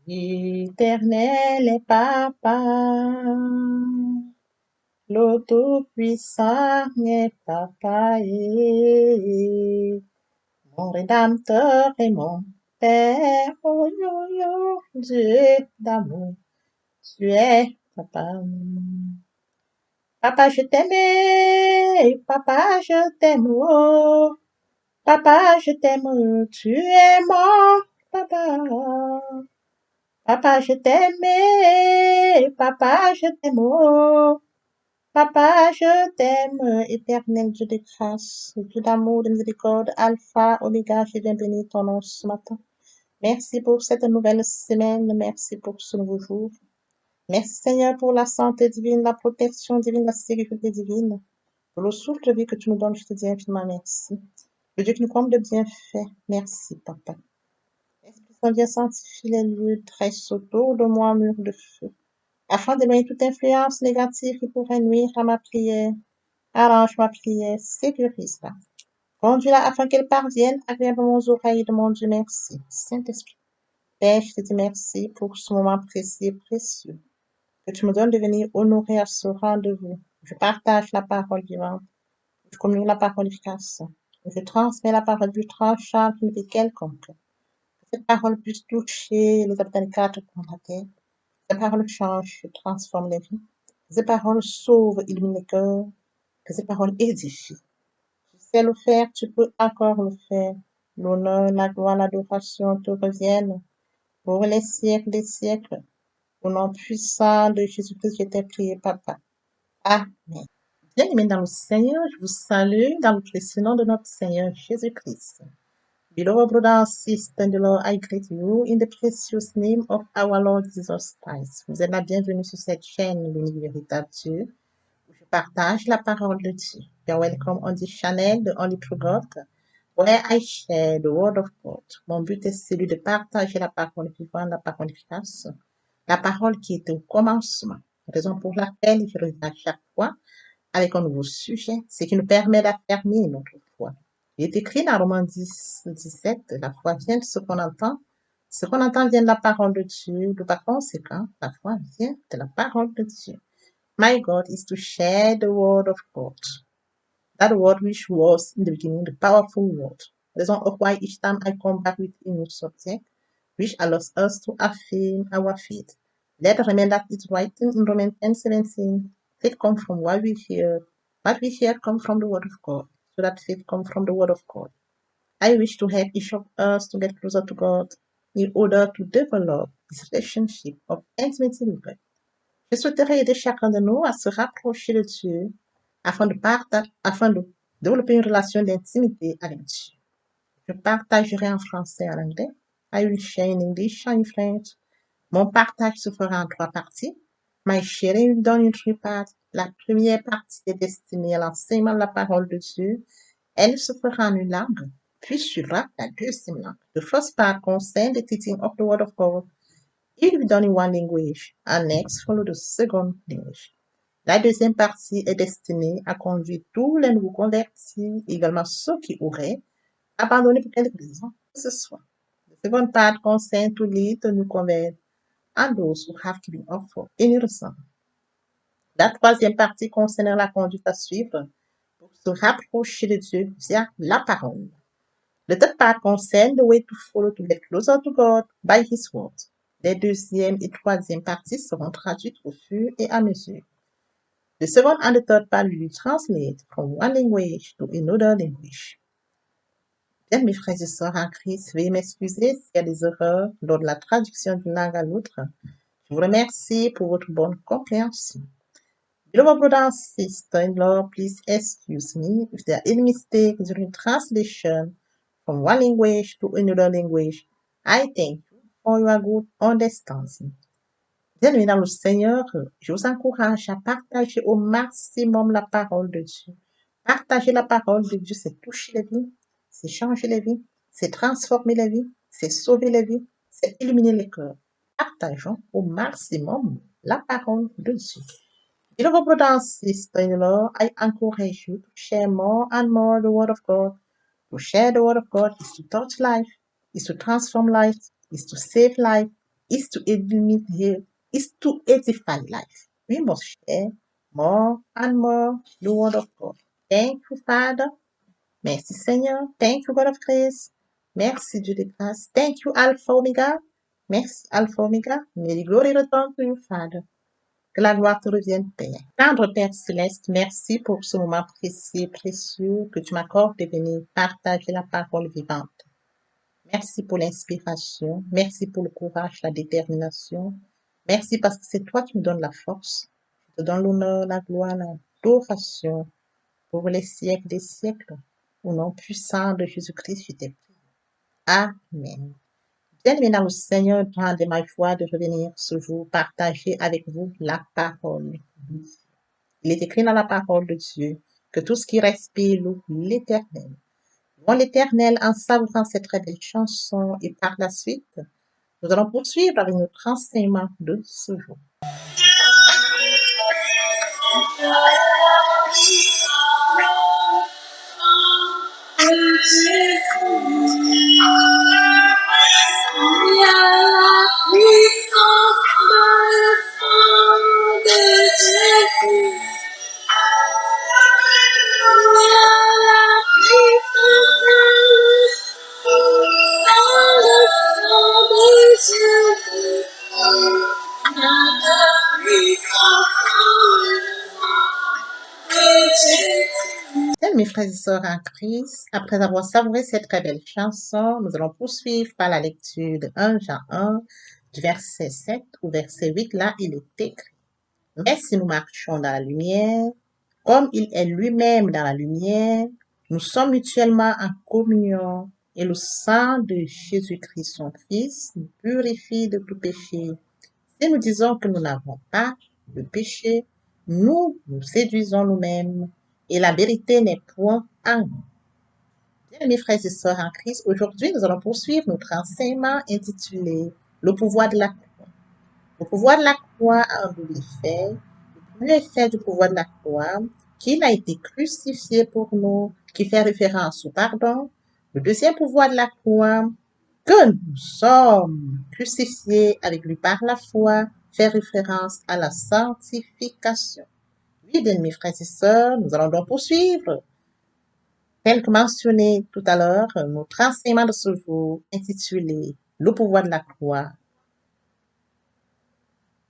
L'Éternel est papa, le Tout-Puissant est papa, mon Rédempteur et mon Père, oh yo yo, Dieu d'amour, tu es papa. Papa, je t'aime, papa, je t'aime, oh, papa, je t'aime, tu es mon papa. Papa, je t'aime, papa, je t'aime, oh, papa, je t'aime, éternel Dieu de grâce, Dieu d'amour, de miséricorde, Alpha, Oméga, je viens bénir ton nom ce matin. Merci pour cette nouvelle semaine, merci pour ce nouveau jour. Merci Seigneur pour la santé divine, la protection divine, la sécurité divine, pour le souffle de vie que tu nous donnes, je te dis infiniment merci. Le Dieu qui nous comble de bienfaits, merci Papa. Esprit Saint, viens sanctifier les lieux, dresse autour de moi un mur de feu, afin d'éloigner toute influence négative qui pourrait nuire à ma prière. Arrange ma prière, sécurise-la. Conduis-la afin qu'elle parvienne agréablement aux oreilles de mon Dieu. Merci, Saint-Esprit. Père, je te dis merci pour ce moment précieux et précieux que tu me donnes de venir honorer à ce rendez-vous. Je partage la parole vivante, je communique la parole efficace, je transmets la parole plus tranchante qu'une vie quelconque. Que cette parole puisse toucher les habitants des quatre coins de la terre. Que cette parole change, transforme les vies. Que cette parole sauve, illumine les cœurs. Que cette parole édifie. Tu sais le faire, tu peux encore le faire. L'honneur, la gloire, l'adoration te reviennent pour les siècles des siècles. Au nom puissant de Jésus-Christ, je t'ai prié, Papa. Amen. Bien-aimés dans le Seigneur, je vous salue dans le précieux nom de notre Seigneur Jésus-Christ. Beloved brothers and sisters in the Lord, I greet you in the precious name of our Lord Jesus Christ. Vous êtes la bienvenue sur cette chaîne, l'Unique Véritable Dieu, où je partage la parole de Dieu. You're welcome on this channel, the Only True God, where I share the Word of God. Mon but est celui de partager la parole vivante, la parole efficace, la parole qui était au commencement. Raison pour laquelle je reviens à chaque fois avec un nouveau sujet, ce qui nous permet d'affermir notre foi. Il est écrit dans Romains 10, 17, la foi vient de ce qu'on entend. Ce qu'on entend vient de la parole de Dieu. De par conséquent, la foi vient de la parole de Dieu. My God is to share the word of God. That word which was in the beginning, the powerful word. Reason of why each time I come back with a new subject, which allows us to affirm our faith. Let us remember that it's written in Romans 10:17. Faith comes from what we hear. What we hear comes from the word of God. So that faith comes from the word of God. I wish to help each of us to get closer to God in order to develop this relationship of intimacy with God. Je souhaiterais aider chacun de nous à se rapprocher de Dieu afin de développer une relation d'intimité avec Dieu. Je partagerai en français et en anglais. I will share in English and in French. Mon partage se fera en 3 parties. My sharing will be done in 3 parts. La première partie est destinée à l'enseignement de la parole de Dieu. Elle se fera en une langue, puis suivra la deuxième langue. The first part concerns the teaching of the Word of God. It will be done in one language, and next follow the second language. La deuxième partie est destinée à conduire tous les nouveaux convertis, également ceux qui auraient abandonné pour quelque raison que ce soit. The second part concerns to lead the new converts and those who have given up for any reason. La troisième partie concerne la conduite à suivre pour se rapprocher de Dieu via la parole. The third part concerne the way to follow to get closer to God by His word. Les deuxième et troisième parties seront traduites au fur et à mesure. The second and the third part will be translated from one language to another language. Bien, mes frères et sœurs en Christ, veuillez m'excuser s'il y a des erreurs lors de la traduction d'une langue à l'autre. Je vous remercie pour votre bonne compréhension. Beloved brother and sister-in-law, please excuse me if there are any mistakes during translation from one language to another language. I thank you for your good understanding. Bien-aimés dans le Seigneur, je vous encourage à partager au maximum la parole de Dieu. Partager la parole de Dieu, c'est toucher les vies, c'est changer les vies, c'est transformer les vies, c'est sauver les vies, c'est illuminer les cœurs. Partageons au maximum la parole de Dieu. Beloved brother and sister-in-law, I encourage you to share more and more the Word of God. To share the Word of God is to touch life, is to transform life, is to save life, is to illuminate, is to edify life. We must share more and more the Word of God. Thank you, Father. Merci, Seigneur. Thank you, God of grace. Merci, Dieu de grâce. Thank you, Alpha Omega. Merci, Alpha Omega. May the glory return to you, Father. Que la gloire te revienne, Père. Tendre Père Céleste, merci pour ce moment précieux, précieux que tu m'accordes de venir partager la parole vivante. Merci pour l'inspiration. Merci pour le courage, la détermination. Merci parce que c'est toi qui me donnes la force. Je te donne l'honneur, la gloire, l'adoration pour les siècles des siècles. Au nom puissant de Jésus-Christ, je t'ai prié. Amen. Bien-aimés dans le Seigneur, grande est ma joie de revenir ce jour partager avec vous la parole de Dieu. Il est écrit dans la parole de Dieu que tout ce qui respire loue l'Éternel. Louons l'Éternel en savourant cette très belle chanson et par la suite, nous allons poursuivre avec notre enseignement de ce jour. Bien, mes frères et sœurs en Christ, après avoir savouré cette très belle chanson, nous allons poursuivre par la lecture de 1 Jean 1, du verset 7 au verset 8. Là, il est écrit: Mais si nous marchons dans la lumière, comme il est lui-même dans la lumière, nous sommes mutuellement en communion, et le sang de Jésus-Christ, son Fils, nous purifie de tout péché. Si nous disons que nous n'avons pas de péché, nous nous séduisons nous-mêmes, et la vérité n'est point en nous. Bien, mes frères et sœurs en Christ, aujourd'hui, nous allons poursuivre notre enseignement intitulé Le pouvoir de la croix. Le pouvoir de la croix a un double effet. Le premier effet du pouvoir de la croix, qu'il a été crucifié pour nous, qui fait référence au pardon. Le deuxième pouvoir de la croix, que nous sommes crucifiés avec lui par la foi, fait référence à la sanctification. Oui, bien, mes frères et sœurs, nous allons donc poursuivre, tel que mentionné tout à l'heure, notre enseignement de ce jour intitulé Le pouvoir de la croix,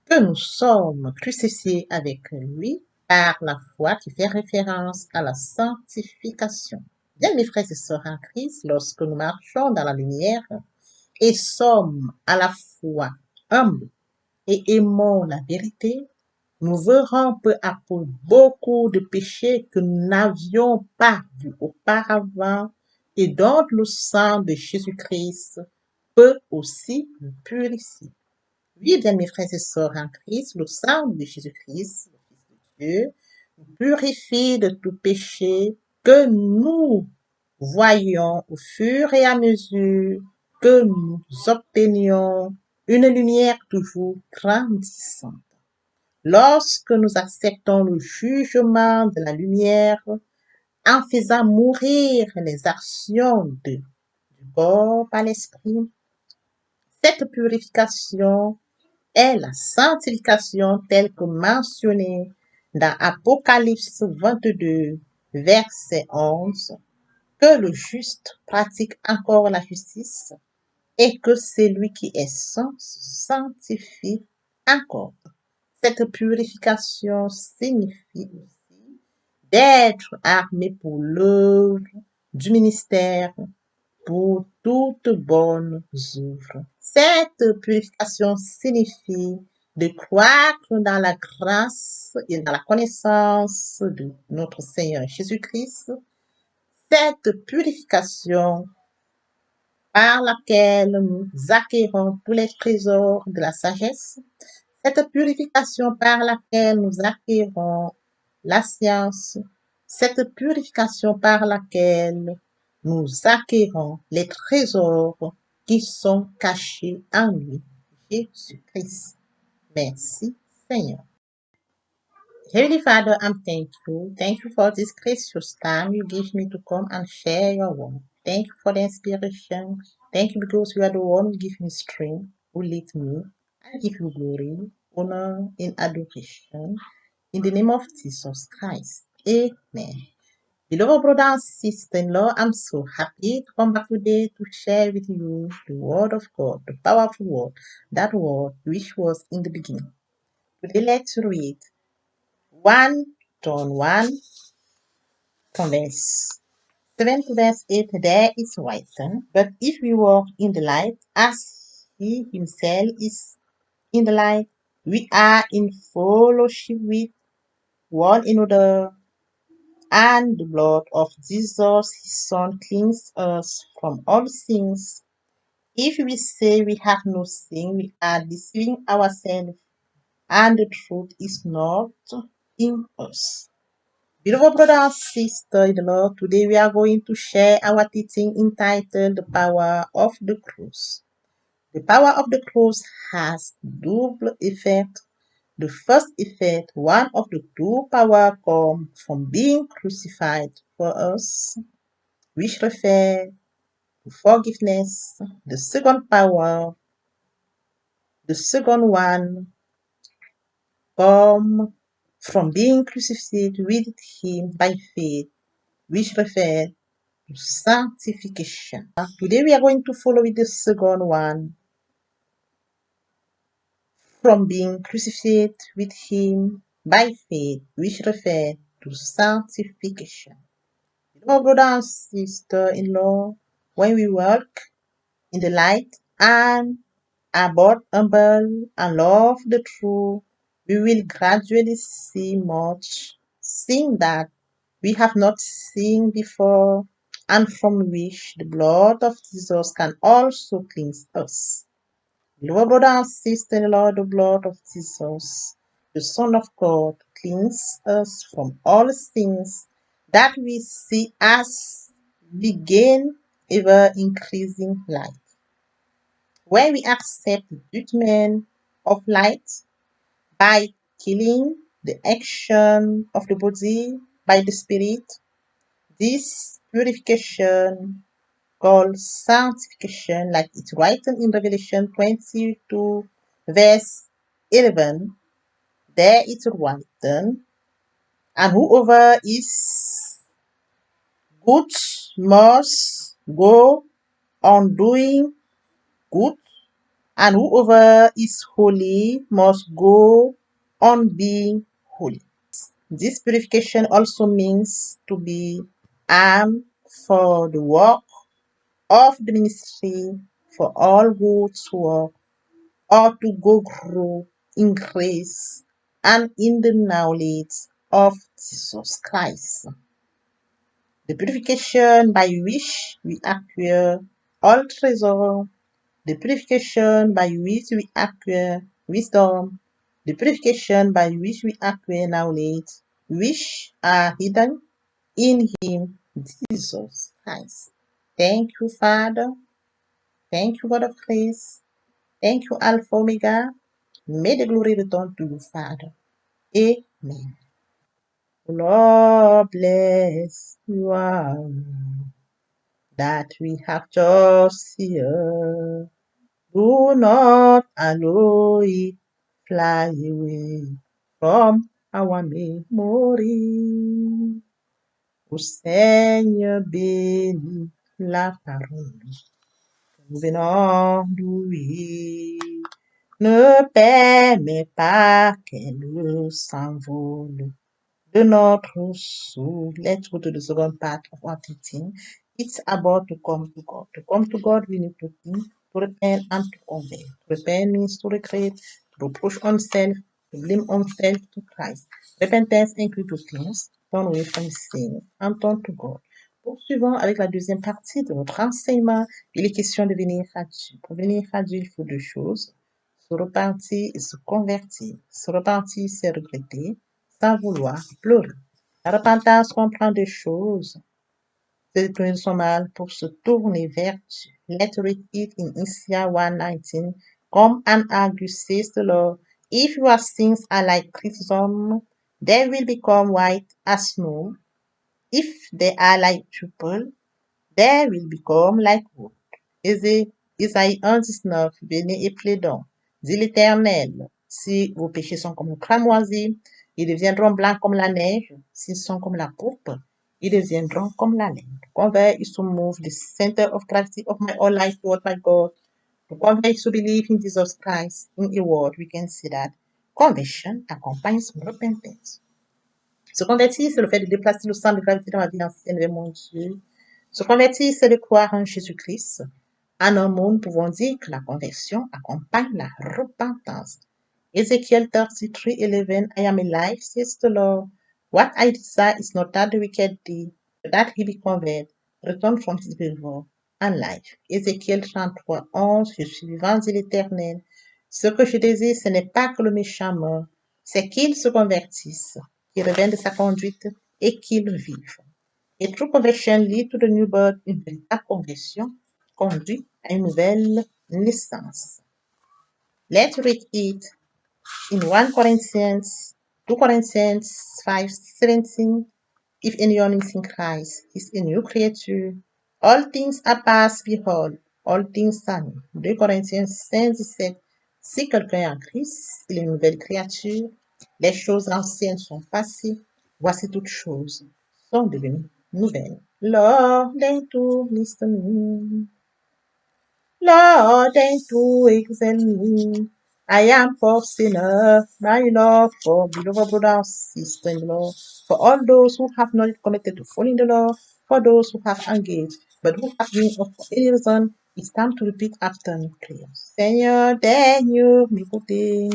que nous sommes crucifiés avec lui par la foi, qui fait référence à la sanctification. Bien, mes frères et sœurs en Christ, lorsque nous marchons dans la lumière et sommes à la fois humbles et aimons la vérité, nous verrons peu à peu beaucoup de péchés que nous n'avions pas vus auparavant et dont le sang de Jésus-Christ peut aussi nous purifier. Oui, bien, mes frères et sœurs en Christ, le sang de Jésus-Christ, le Fils de Dieu, nous purifie de tout péché que nous voyons au fur et à mesure que nous obtenions une lumière toujours grandissante. Lorsque nous acceptons le jugement de la lumière en faisant mourir les actions du corps par l'esprit, cette purification est la sanctification telle que mentionnée dans Apocalypse 22, verset 11, que le juste pratique encore la justice et que celui qui est saint se sanctifie encore. Cette purification signifie aussi d'être armé pour l'œuvre du ministère, pour toute bonne œuvre. Cette purification signifie de croître dans la grâce et dans la connaissance de notre Seigneur Jésus-Christ, cette purification par laquelle nous acquérons tous les trésors de la sagesse, cette purification par laquelle nous acquérons la science, cette purification par laquelle nous acquérons les trésors qui sont cachés en lui, Jésus-Christ. Merci, Seigneur. Heavenly Father, I'm thankful. Thank you for this precious time you give me to come and share your word. Thank you for the inspiration. Thank you because you are the one who give me strength, who lead me. I give you glory, honor, and adoration. In the name of Jesus Christ. Amen. Beloved brother and sister-in-law, I'm so happy to come back today to share with you the word of God, the powerful word, that word which was in the beginning. Today let's read 1 John 1 from verse 7 to verse 8. There is written, but if we walk in the light, as he himself is in the light, we are in fellowship with one another, and the blood of Jesus, his Son, cleanses us from all sins. If we say we have no sin, we are deceiving ourselves, and the truth is not in us. Beloved brother and sister in the Lord, today we are going to share our teaching entitled The Power of the Cross. The power of the cross has double effect. The first effect, one of the two power come from being crucified for us, which refer to forgiveness. The second one come from being crucified with him by faith, which refer to sanctification. Today we are going to follow with the second one, from being crucified with him by faith, which refer to sanctification. Our brother and sister-in-law, when we walk in the light and are both humble and love the truth, we will gradually see much, seeing that we have not seen before, and from which the blood of Jesus can also cleanse us. Beloved brother and sister-in-law, the blood of Jesus, the Son of God, cleanses us from all sins that we see as we gain ever increasing light. When we accept the judgment of light by killing the action of the body by the Spirit, this purification called sanctification, like it's written in Revelation 22, verse 11. There it's written, and whoever is good must go on doing good, and whoever is holy must go on being holy. This purification also means to be armed for the work of the ministry for all whose work or to go grow in grace and in the knowledge of Jesus Christ. The purification by which we acquire all treasure, the purification by which we acquire wisdom, the purification by which we acquire knowledge, which are hidden in Him, Jesus Christ. Thank you, Father. Thank you, God of grace. Thank you, Alpha Omega. May the glory return to you, Father. Amen. Lord bless you all that we have just here. Do not allow it fly away from our memory. O Seigneur, bénis la parole que nous venons d'ouïr. Ne permets pas qu'elle s'envole de notre soul. Let's go to the second part of our teaching. It's about to come to God. To come to God, we need to think, to repent, and to obey. To repent means to regret. reproach oneself, to blame oneself to Christ. Repentance inclut tout things, turn away from sin, and turn to God. Poursuivons avec la deuxième partie de notre enseignement. Il est question de venir à Dieu. Pour venir à Dieu, il faut deux choses. Se repentir et se convertir. Se repentir, c'est regretter, sans vouloir pleurer. La repentance comprend deux choses. Se détourner de son mal pour se tourner vers Dieu. Let's read it in Isaiah 1:19. Come and argue, says the Lord. If your sins are like crimson, they will become white as snow. If they are like purple, they will become like wool. Isaïe 1:19. Venez et plaidons, dit l'Éternel. Si vos péchés sont comme le cramoisi, ils deviendront blancs comme la neige. S'ils sont comme la pourpre, ils deviendront comme la laine. Convert is to move the center of gravity of my whole life toward my God. To convert is to believe in Jesus Christ. In a word, we can say that conversion accompanies repentance. Se convertir, c'est le fait de déplacer le centre de gravité dans ma vie ancienne vers mon Dieu. Se convertir, c'est de croire en Jésus-Christ. En un mot, nous pouvons dire que la conversion accompagne la repentance. Ezekiel 33:11, I am alive, says the Lord. What I desire is not that the wicked do, but that he be converted, return from his evil, and life. Ézéchiel 33:11, je suis vivant, dit l'Éternel. Ce que je désire, ce n'est pas que le méchant meure, c'est qu'il se convertisse, qu'il revienne de sa conduite et qu'il vive. A true conversion leads to the new birth. Une véritable conversion conduit à une nouvelle naissance. Let's read it in 1 Corinthians, 2 Corinthians 5:17. If anyone is in Christ, he's a new creature. All things are past, behold, all things are new. 2 Corinthiens 5:17. Si quelqu'un est en Christ, il est une nouvelle créature. Les choses anciennes sont passées. Voici toutes choses sont devenues nouvelles. Lord, do listen me. Lord, do examine me. I am poor sinner, my Lord, for beloved brother, sister in the Lord, for all those who have not committed to fall in the law, for those who have engaged, but who have been of any reason, it's time to repeat after me, please. Seigneur, daigne m'écouter.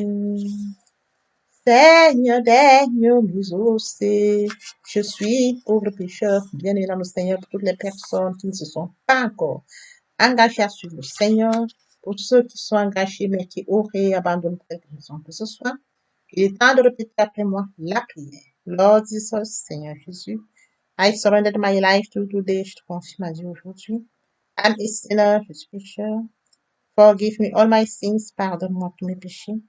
Seigneur, daigne m'exaucer. Je suis pauvre pécheur, bien aimé dans le Seigneur, pour toutes les personnes qui ne se sont pas encore engagés à suivre le Seigneur, pour ceux qui sont engagés mais qui auraient abandonné pour quelque raison que ce soit. Il est temps de répéter après moi la prière. Lord Jesus, Seigneur Jésus, I surrendered my life to you today. Je te confie ma vie aujourd'hui. I'm a sinner, je suis pécheur. Forgive me all my sins, pardonne-moi tous mes péchés.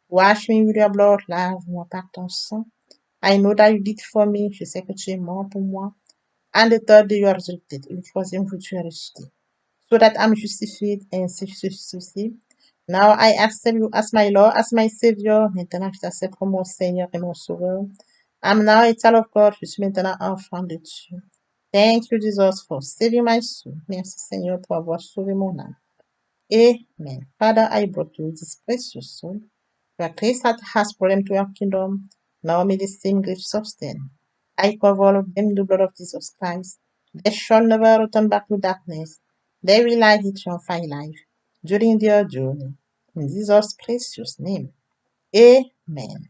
Wash me with your blood, lave-moi par ton sang. I know that you did for me, je sais que tu es mort pour moi. And the third day you are resurrected. Et le troisième jour tu es ressuscité. So that I'm justified and justifié. Now I accept you as my Lord, as my Savior. Maintenant, je t'accepte comme mon Seigneur et mon Sauveur. I'm now a child of God. Je suis maintenant enfant de Dieu. Thank you, Jesus, for saving my soul. Merci, Seigneur, pour avoir sauvé mon âme. Amen. Father, I brought you this precious soul. Your grace has brought them to your kingdom. Now may the same grace sustain. I cover all of them in the blood of Jesus Christ. They shall never return back to darkness. They will light it triumphant life during their journey. In Jesus' precious name. Amen.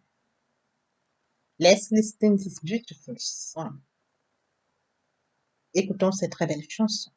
Let's listen to this beautiful song. Écoutons cette très belle chanson.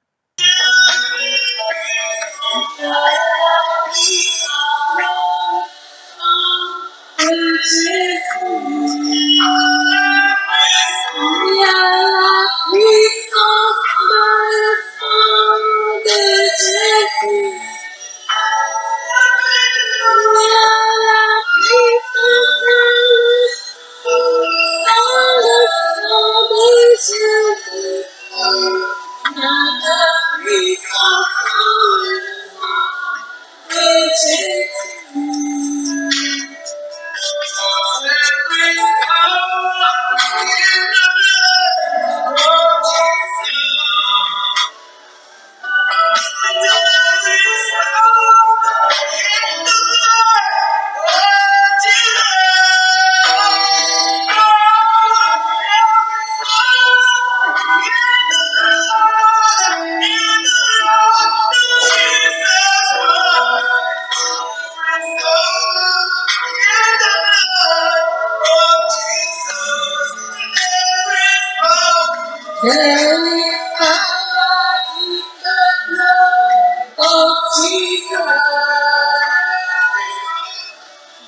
There is power in the blood of Jesus.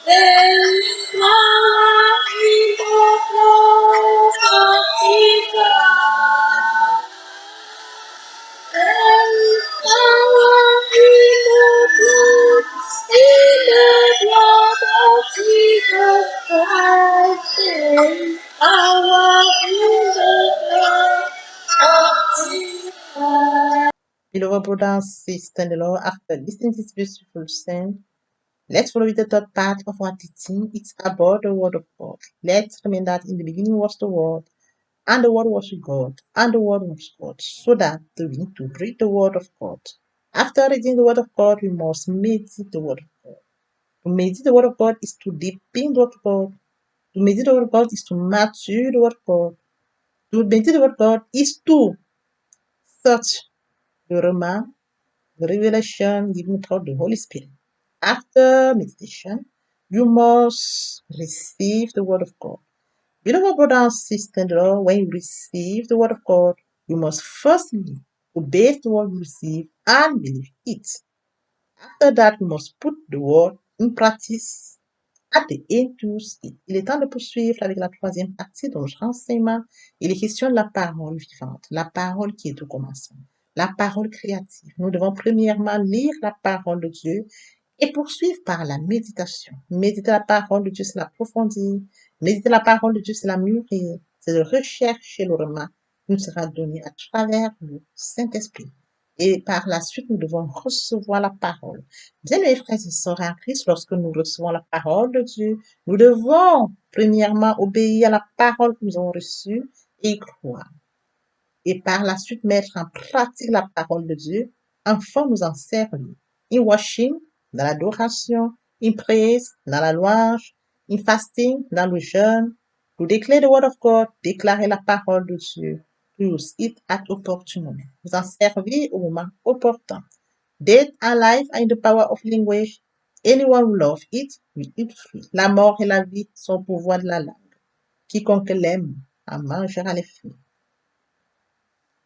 There is power in the blood of Jesus. There is power in the blood of Jesus Christ. There is power in the blood of Jesus. Beloved brothers, sisters, in the Lord, after listening to this beautiful song, let's follow with the third part of our teaching. It's about the Word of God. Let's remember that in the beginning was the Word, and the Word was with God, and the Word was God, so that we need to read the Word of God. After reading the Word of God, we must meditate the Word of God. To meditate the Word of God is to deepen the Word of God. To meditate the Word of God is to mature the Word of God. To meditate the Word of God is to search the Rhema, the revelation given through the Holy Spirit. After meditation, you must receive the Word of God. Beloved brothers and sisters, when you receive the Word of God, you must firstly obey the Word you receive and believe it. After that, you must put the Word in practice. À des tous, il est temps de poursuivre avec la troisième partie de notre enseignement. Il est question de la parole vivante, la parole qui est au commencement, la parole créative. Nous devons premièrement lire la parole de Dieu et poursuivre par la méditation. Méditer la parole de Dieu, c'est l'approfondir. Méditer la parole de Dieu, c'est la mûrir. C'est de rechercher le remas qui nous sera donné à travers le Saint-Esprit. Et par la suite, nous devons recevoir la parole. Bien, mes frères et sœurs en Christ, lorsque nous recevons la parole de Dieu, nous devons premièrement obéir à la parole que nous avons reçue et y croire. Et par la suite, mettre en pratique la parole de Dieu, enfin nous en servir. In worship, dans l'adoration, in praise, dans la louange, in fasting, dans le jeûne, to declare the word of God, déclarer la parole de Dieu, to use it at opportune moment. Vous en servir au moment opportun. Death and life are in the power of language. Anyone who loves it will eat free. La mort et la vie sont au pouvoir de la langue. Quiconque l'aime en mangera les fruits.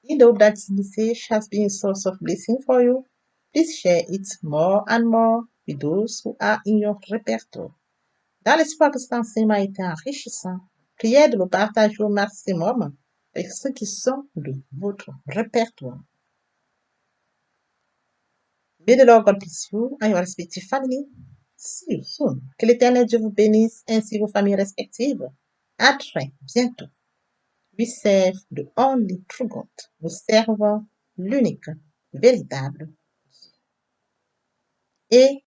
In the hope that this message has been a source of blessing for you, please share it more and more with those who are in your répertoire. Dans l'espoir que cet enseignement a été enrichissant, priez de le partager au maximum avec ceux qui sont de votre répertoire. May the Lord God bless you and your respective family. See you soon. Que l'Éternel Dieu vous bénisse ainsi vos familles respectives. À très bientôt. We serve the only true God. Nous servons l'unique, véritable et